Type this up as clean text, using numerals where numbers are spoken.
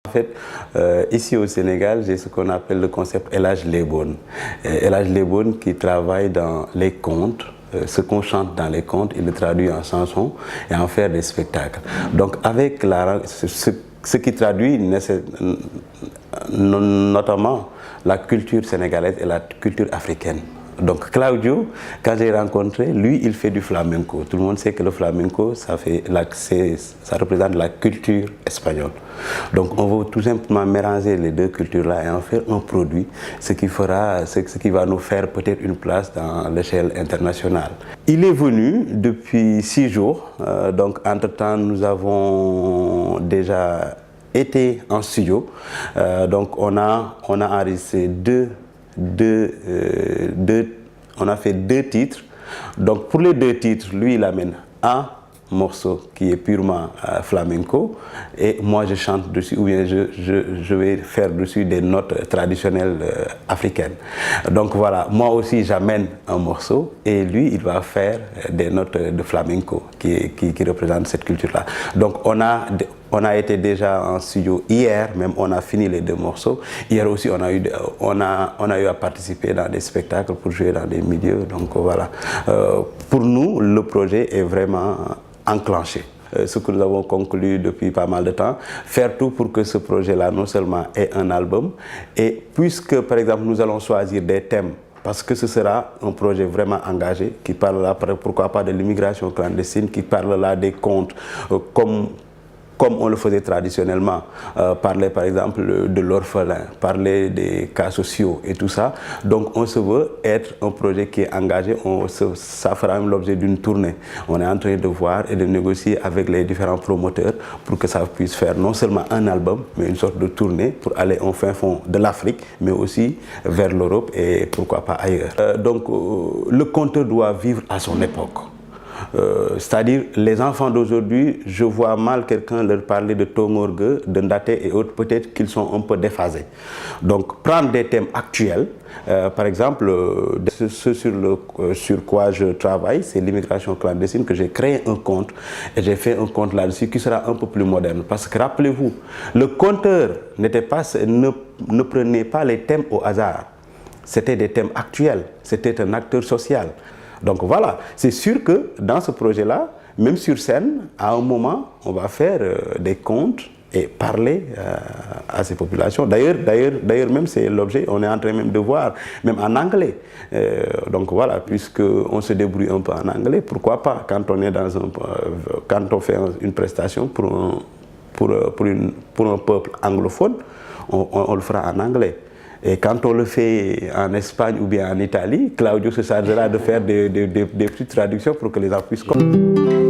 En fait, ici au Sénégal, j'ai ce qu'on appelle le concept El Hadj Léboun. El Hadj Léboun qui travaille dans les contes. Ce qu'on chante dans les contes, il le traduit en chansons et en faire des spectacles. Donc avec ce qui traduit notamment la culture sénégalaise et la culture africaine. Donc Claudio, quand j'ai rencontré, lui, il fait du flamenco. Tout le monde sait que le flamenco, ça représente la culture espagnole. Donc on veut tout simplement mélanger les deux cultures-là et en faire un produit, ce qui va nous faire peut-être une place dans l'échelle internationale. Il est venu depuis 6 jours, donc entre-temps nous avons déjà été en studio, donc on a enregistré on a fait 2 titres. Donc pour les 2 titres, lui il amène un morceau qui est purement flamenco et moi je chante dessus ou bien je vais faire dessus des notes traditionnelles africaines. Donc voilà, moi aussi j'amène un morceau et lui il va faire des notes de flamenco qui représentent cette culture-là. Donc on a été déjà en studio hier, même on a fini les 2 morceaux. Hier aussi on a eu à participer dans des spectacles pour jouer dans des milieux. Donc voilà, pour nous le projet est vraiment enclenché. Ce que nous avons conclu depuis pas mal de temps, faire tout pour que ce projet-là non seulement ait un album, et puisque par exemple nous allons choisir des thèmes, parce que ce sera un projet vraiment engagé, qui parlera pourquoi pas de l'immigration clandestine, qui parlera des contes comme on le faisait traditionnellement, parler par exemple de l'orphelin, parler des cas sociaux et tout ça. Donc on se veut être un projet qui est engagé, ça fera même l'objet d'une tournée. On est en train de voir et de négocier avec les différents promoteurs pour que ça puisse faire non seulement un album, mais une sorte de tournée pour aller au fin fond de l'Afrique, mais aussi vers l'Europe et pourquoi pas ailleurs. Donc le conteur doit vivre à son époque. C'est-à-dire les enfants d'aujourd'hui, je vois mal quelqu'un leur parler de Tongorgue, de Ndaté et autres, peut-être qu'ils sont un peu déphasés. Donc prendre des thèmes actuels, par exemple, ce sur quoi je travaille, c'est l'immigration clandestine, que j'ai créé un conte et j'ai fait un conte là-dessus qui sera un peu plus moderne. Parce que rappelez-vous, le conteur ne prenait pas les thèmes au hasard, c'était des thèmes actuels, c'était un acteur social. Donc voilà, c'est sûr que dans ce projet-là, même sur scène, à un moment, on va faire des contes et parler à ces populations. D'ailleurs, même c'est l'objet, on est en train même de voir, même en anglais. Donc voilà, puisqu'on se débrouille un peu en anglais, pourquoi pas, quand on fait une prestation pour un peuple anglophone, on le fera en anglais. Et quand on le fait en Espagne ou bien en Italie, Claudio se chargera de faire des petites traductions pour que les gens puissent comprendre.